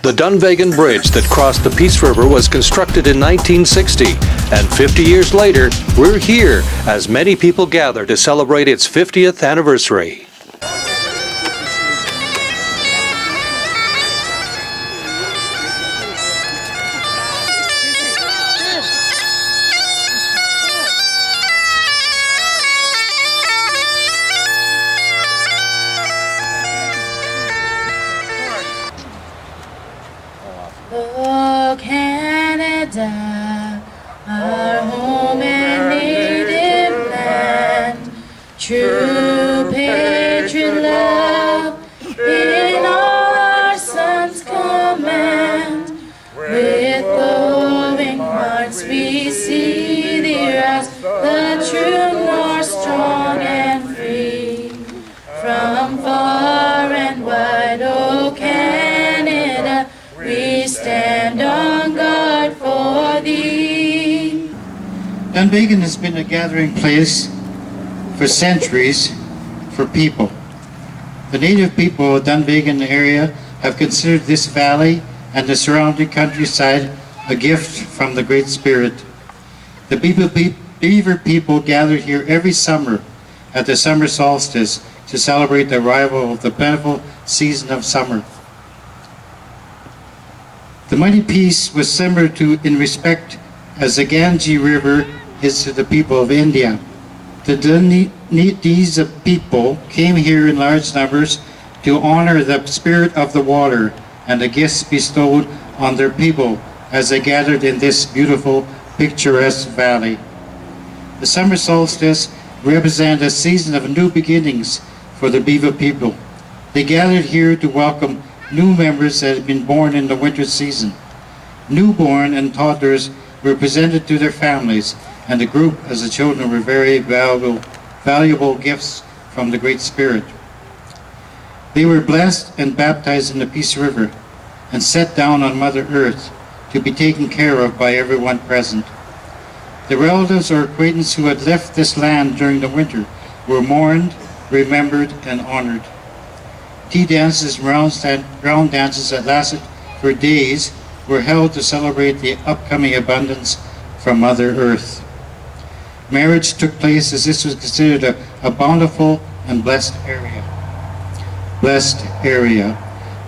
The Dunvegan Bridge that crossed the Peace River was constructed in 1960, and 50 years later, we're here as many people gather to celebrate its 50th anniversary. Oh, Canada, our home and native land, true patriot love in all our sons' command. With glowing hearts we see thee rise, the true North, strong and free. From far and wide, oh Canada, we stand on guard for thee. Dunvegan has been a gathering place for centuries for people. The native people of Dunvegan area have considered this valley and the surrounding countryside a gift from the Great Spirit. The Beaver people gathered here every summer at the summer solstice to celebrate the arrival of the plentiful season of summer. The mighty peace was similar to in respect as the Ganges River is to the people of India. The Dunvegan people came here in large numbers to honor the spirit of the water and the gifts bestowed on their people as they gathered in this beautiful, picturesque valley. The summer solstice represented a season of new beginnings for the Beaver people. They gathered here to welcome new members that had been born in the winter season. Newborn and toddlers were presented to their families, and the group as the children were very valuable gifts from the Great Spirit. They were blessed and baptized in the Peace River and set down on Mother Earth to be taken care of by everyone present. The relatives or acquaintances who had left this land during the winter were mourned, remembered, and honored. Tea dances and round dances that lasted for days were held to celebrate the upcoming abundance from Mother Earth. Marriage took place as this was considered a bountiful and blessed area.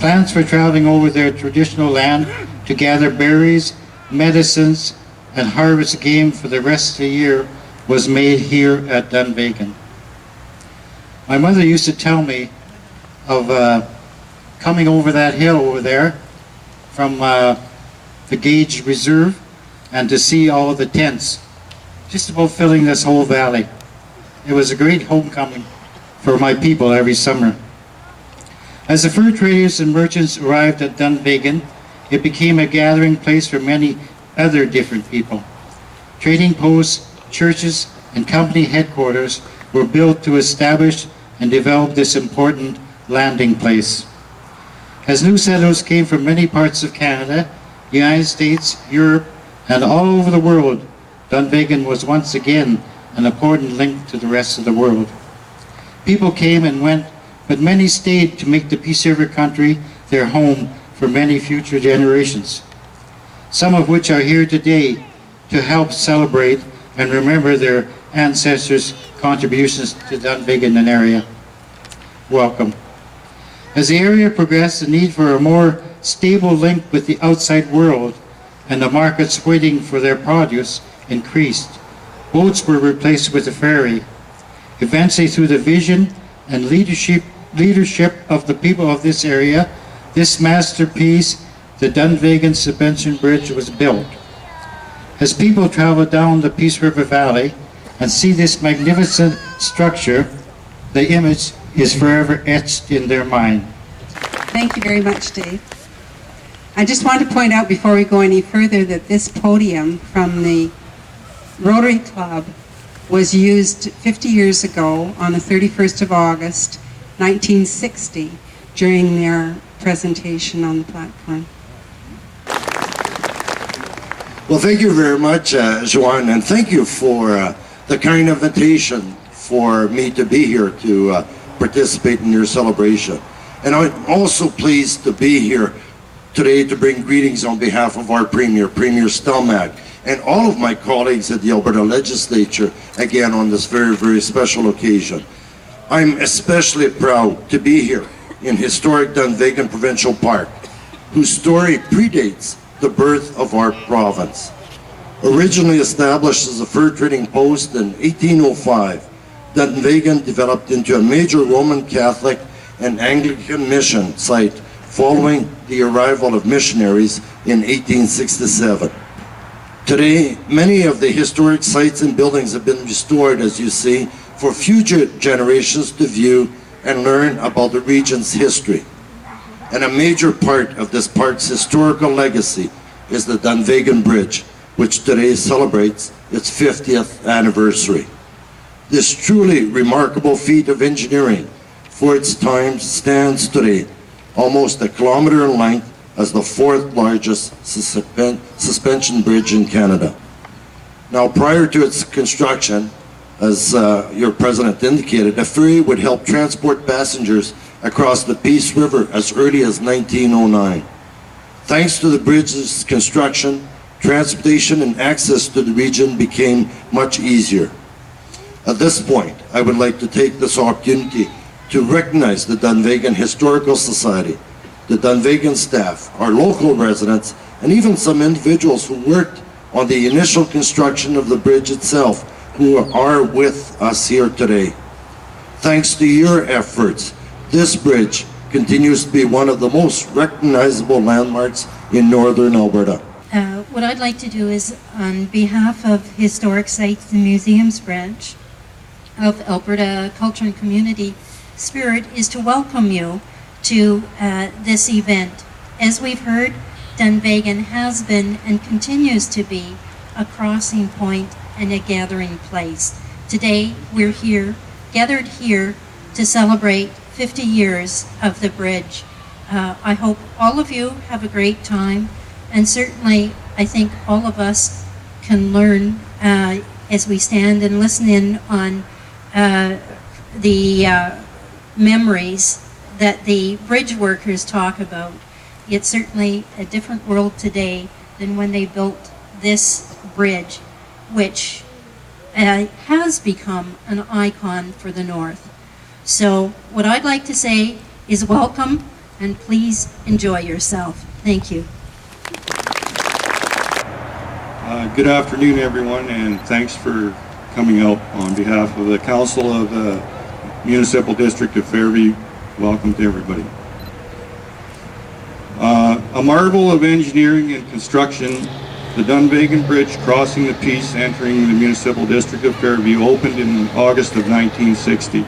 Plans for traveling over their traditional land to gather berries, medicines, and harvest game for the rest of the year was made here at Dunvegan. My mother used to tell me of coming over that hill over there from the Gage Reserve and to see all the tents just about filling this whole valley. It was a great homecoming for my people every summer. As the fur traders and merchants arrived at Dunvegan, it became a gathering place for many other different people. Trading posts, churches, and company headquarters were built to establish and develop this important landing place. As new settlers came from many parts of Canada, the United States, Europe, and all over the world, Dunvegan was once again an important link to the rest of the world. People came and went, but many stayed to make the Peace River country their home for many future generations, some of which are here today to help celebrate and remember their ancestors' contributions to Dunvegan and area. Welcome. As the area progressed, the need for a more stable link with the outside world and the markets waiting for their produce increased. Boats were replaced with a ferry. Eventually, through the vision and leadership of the people of this area, this masterpiece, the Dunvegan Suspension Bridge, was built. As people travel down the Peace River Valley and see this magnificent structure, the image is forever etched in their mind. Thank you very much, Dave. I just want to point out before we go any further that this podium from the Rotary Club was used 50 years ago on the 31st of August, 1960, during their presentation on the platform. Well, thank you very much, Joanne, and thank you for the kind invitation for me to be here to participate in your celebration. And I'm also pleased to be here today to bring greetings on behalf of our Premier, Premier Mack, and all of my colleagues at the Alberta Legislature, again on this very, very special occasion. I'm especially proud to be here in historic Dunvegan Provincial Park, whose story predates the birth of our province. Originally established as a fur trading post in 1805, Dunvegan developed into a major Roman Catholic and Anglican mission site following the arrival of missionaries in 1867. Today, many of the historic sites and buildings have been restored, as you see, for future generations to view and learn about the region's history. And a major part of this park's historical legacy is the Dunvegan Bridge, which today celebrates its 50th anniversary. This truly remarkable feat of engineering for its time stands today almost a kilometer in length as the 4th largest suspension bridge in Canada. Now, prior to its construction, as your president indicated, a ferry would help transport passengers across the Peace River as early as 1909. Thanks to the bridge's construction, transportation and access to the region became much easier. At this point, I would like to take this opportunity to recognize the Dunvegan Historical Society, the Dunvegan staff, our local residents, and even some individuals who worked on the initial construction of the bridge itself, who are with us here today. Thanks to your efforts, this bridge continues to be one of the most recognizable landmarks in northern Alberta. What I'd like to do is, on behalf of Historic Sites and Museums Branch of Alberta Culture and Community Spirit, is to welcome you to this event. As we've heard, Dunvegan has been and continues to be a crossing point and a gathering place. Today, we're here, gathered here to celebrate 50 years of the bridge. I hope all of you have a great time, and certainly I think all of us can learn as we stand and listen in on the memories that the bridge workers talk about. It's certainly a different world today than when they built this bridge, which has become an icon for the North. So what I'd like to say is welcome, and please enjoy yourself. Thank you. Good afternoon, everyone, and thanks for coming out on behalf of the Council of the Municipal District of Fairview. Welcome to everybody. A marvel of engineering and construction, the Dunvegan Bridge crossing the Peace entering the Municipal District of Fairview opened in August of 1960.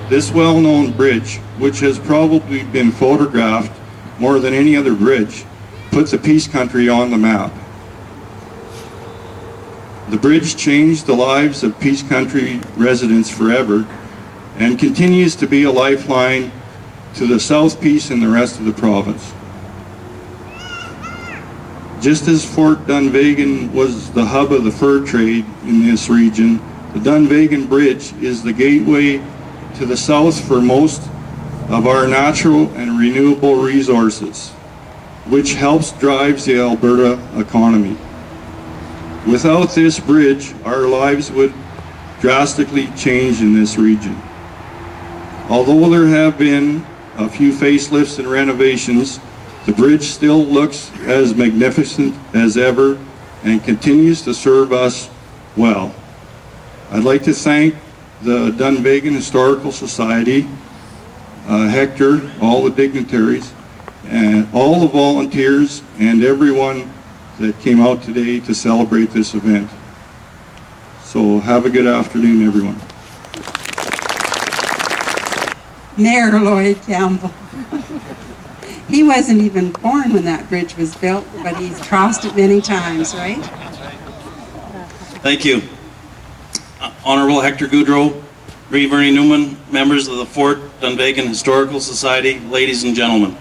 This well-known bridge, which has probably been photographed more than any other bridge, put the Peace Country on the map. The bridge changed the lives of Peace Country residents forever and continues to be a lifeline to the South Peace and the rest of the province. Just as Fort Dunvegan was the hub of the fur trade in this region, the Dunvegan Bridge is the gateway to the south for most of our natural and renewable resources, which helps drive the Alberta economy. Without this bridge, our lives would drastically change in this region. Although there have been a few facelifts and renovations, the bridge still looks as magnificent as ever and continues to serve us well. I'd like to thank the Dunvegan Historical Society, Hector, all the dignitaries, and all the volunteers and everyone that came out today to celebrate this event. So have a good afternoon, everyone. Mayor Lloyd Campbell. He wasn't even born when that bridge was built, but he's crossed it many times, right? Thank you. Honorable Hector Goudreau, Reeve, Ernie, Newman, members of the Fort Dunvegan Historical Society, ladies and gentlemen.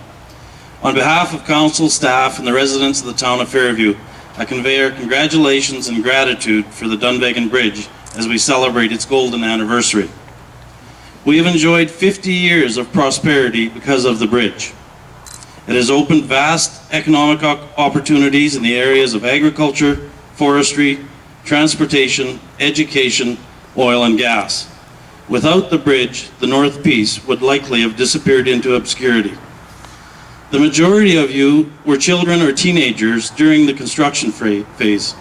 On behalf of council, staff, and the residents of the town of Fairview, I convey our congratulations and gratitude for the Dunvegan Bridge as we celebrate its golden anniversary. We have enjoyed 50 years of prosperity because of the bridge. It has opened vast economic opportunities in the areas of agriculture, forestry, transportation, education, oil and gas. Without the bridge, the North Peace would likely have disappeared into obscurity. The majority of you were children or teenagers during the construction phase.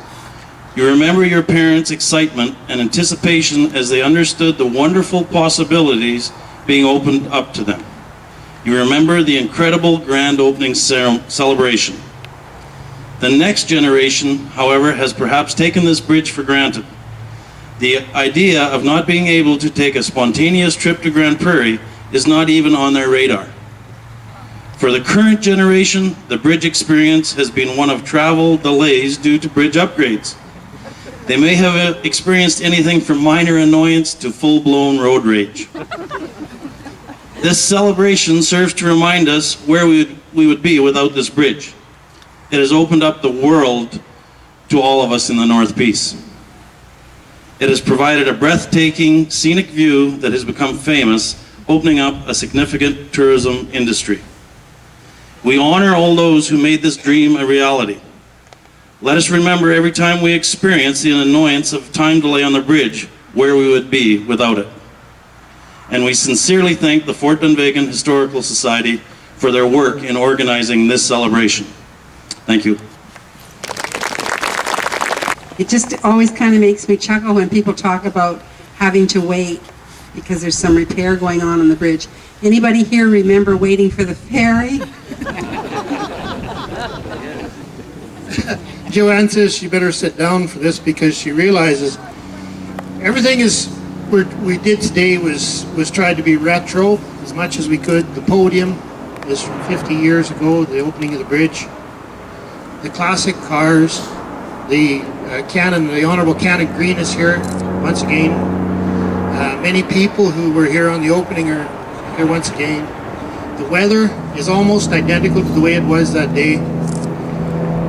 You remember your parents' excitement and anticipation as they understood the wonderful possibilities being opened up to them. You remember the incredible grand opening celebration. The next generation, however, has perhaps taken this bridge for granted. The idea of not being able to take a spontaneous trip to Grand Prairie is not even on their radar. For the current generation, the bridge experience has been one of travel delays due to bridge upgrades. They may have experienced anything from minor annoyance to full-blown road rage. This celebration serves to remind us where we would be without this bridge. It has opened up the world to all of us in the North Peace. It has provided a breathtaking, scenic view that has become famous, opening up a significant tourism industry. We honor all those who made this dream a reality. Let us remember every time we experience the annoyance of time delay on the bridge, where we would be without it. And we sincerely thank the Fort Dunvegan Historical Society for their work in organizing this celebration. Thank you. It just always kind of makes me chuckle when people talk about having to wait because there's some repair going on the bridge. Anybody here remember waiting for the ferry? Joanne says she better sit down for this because she realizes everything we did today was tried to be retro as much as we could. The podium is from 50 years ago, the opening of the bridge. The classic cars, the Honorable Canon Greene is here once again. Many people who were here on the opening are here once again. The weather is almost identical to the way it was that day.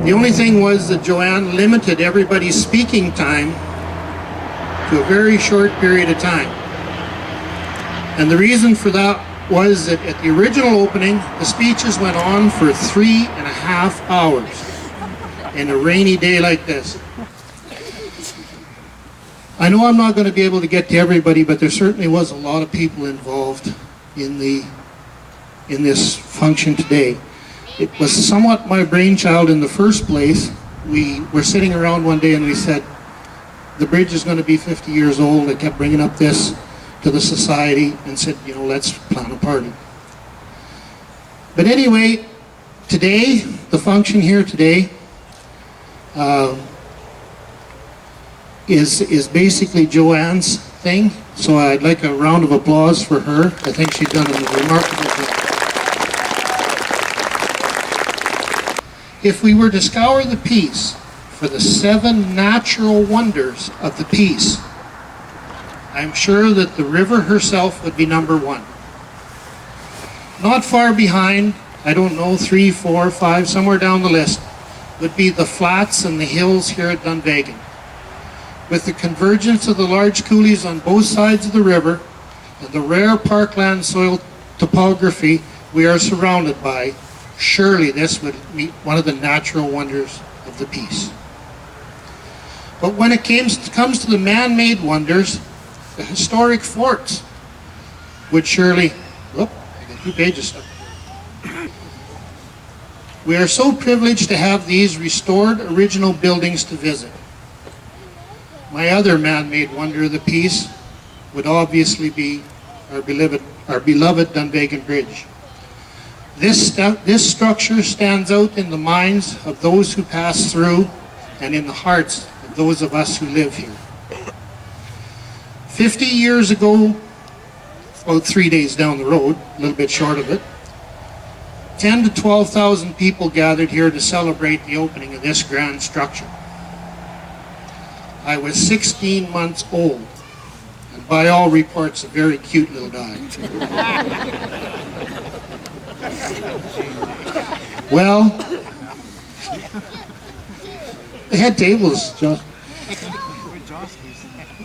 The only thing was that Joanne limited everybody's speaking time to a very short period of time. And the reason for that was that at the original opening, the speeches went on for 3.5 hours in a rainy day like this. I know I'm not going to be able to get to everybody, but there certainly was a lot of people involved in this function today. It was somewhat my brainchild in the first place. We were sitting around one day and we said, the bridge is going to be 50 years old. I kept bringing up this to the society and said, let's plan a party. But anyway, today, the function here today is basically Joanne's thing. So I'd like a round of applause for her. I think she's done a remarkable job. If we were to scour the Peace for the 7 natural wonders of the Peace, I'm sure that the river herself would be number 1. Not far behind, I don't know, 3, 4, 5, somewhere down the list, would be the flats and the hills here at Dunvegan. With the convergence of the large coulees on both sides of the river and the rare parkland soil topography we are surrounded by, surely this would meet one of the natural wonders of the Peace. But when it comes to the man-made wonders, the historic forts would surely, I got 2 pages stuck. We are so privileged to have these restored original buildings to visit. My other man-made wonder of the Peace would obviously be our beloved Dunvegan Bridge. This structure stands out in the minds of those who pass through and in the hearts of those of us who live here. 50 years ago, about 3 days down the road, a little bit short of it, 10 to 12,000 people gathered here to celebrate the opening of this grand structure. I was 16 months old, and by all reports, a very cute little guy. Well, they had tables, Josh.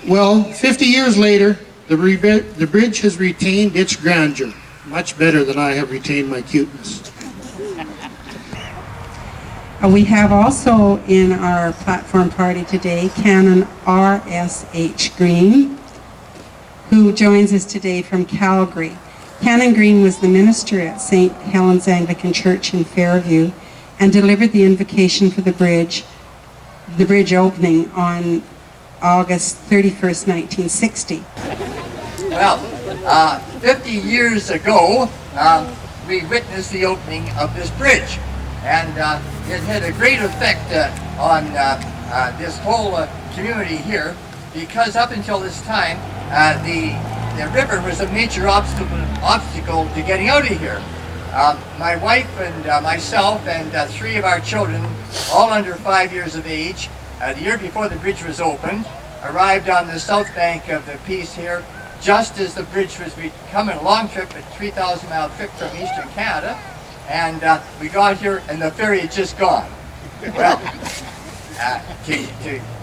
Well, 50 years later, the bridge has retained its grandeur, much better than I have retained my cuteness. We have also in our platform party today Canon R.S.H. Greene, who joins us today from Calgary. Canon Greene was the minister at St. Helens Anglican Church in Fairview and delivered the invocation for the bridge opening on August 31st, 1960. Well, 50 years ago, we witnessed the opening of this bridge, and it had a great effect on this whole community here, because up until this time, the river was a major obstacle to getting out of here. My wife and myself and 3 of our children, all under 5 years of age, the year before the bridge was opened, arrived on the south bank of the Peace here, just as the bridge was becoming a long trip, a 3,000-mile trip from eastern Canada, and we got here and the ferry had just gone. Well,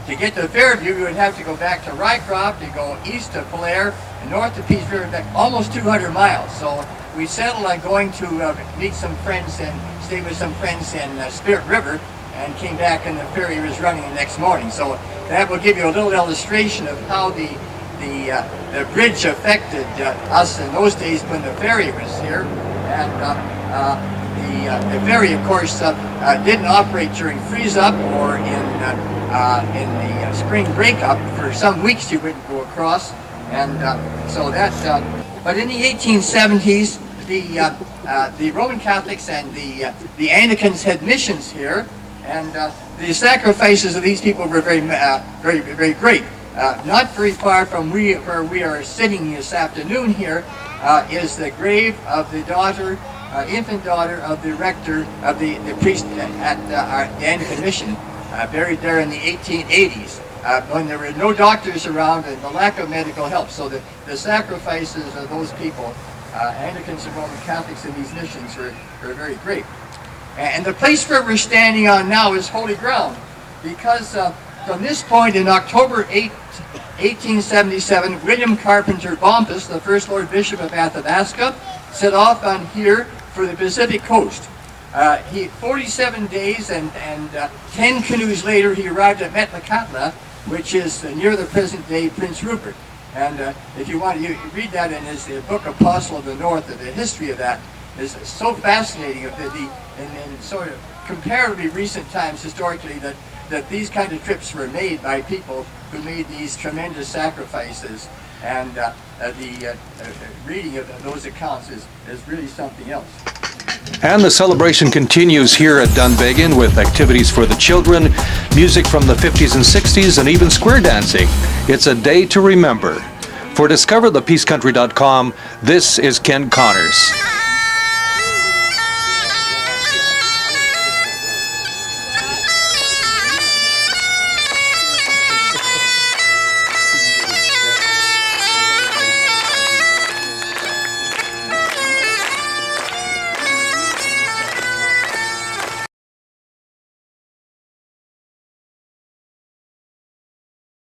to get to Fairview, you would have to go back to Rycroft and go east to Polaire and north to Peace River, back almost 200 miles. So we settled on going to meet some friends and stay with some friends in Spirit River, and came back and the ferry was running the next morning. So that will give you a little illustration of how the bridge affected us in those days when the ferry was here. And the ferry, of course, didn't operate during freeze-up or in the spring breakup. For some weeks you wouldn't go across. And so that, but in the 1870s, the Roman Catholics and the Anglicans had missions here, and the sacrifices of these people were very great. Not very far from where we are sitting this afternoon here is the grave of the daughter, infant daughter of the rector of the priest at the Anglican mission, buried there in the 1880s. When there were no doctors around and the lack of medical help. So the sacrifices of those people, Anglicans and Roman Catholics in these missions, were very great. And the place where we're standing on now is holy ground, because from this point in October 8, 1877, William Carpenter Bompus, the first Lord Bishop of Athabasca, set off on here for the Pacific coast. 47 days and 10 canoes later, he arrived at Metlakatla, which is near the present-day Prince Rupert. And if you want to read that in his book, Apostle of the North, the history of that is so fascinating, in sort of comparatively recent times historically, that these kind of trips were made by people who made these tremendous sacrifices. And the reading of those accounts is really something else. And the celebration continues here at Dunvegan with activities for the children, music from the 50s and 60s, and even square dancing. It's a day to remember. For DiscoverThePeaceCountry.com, this is Ken Connors.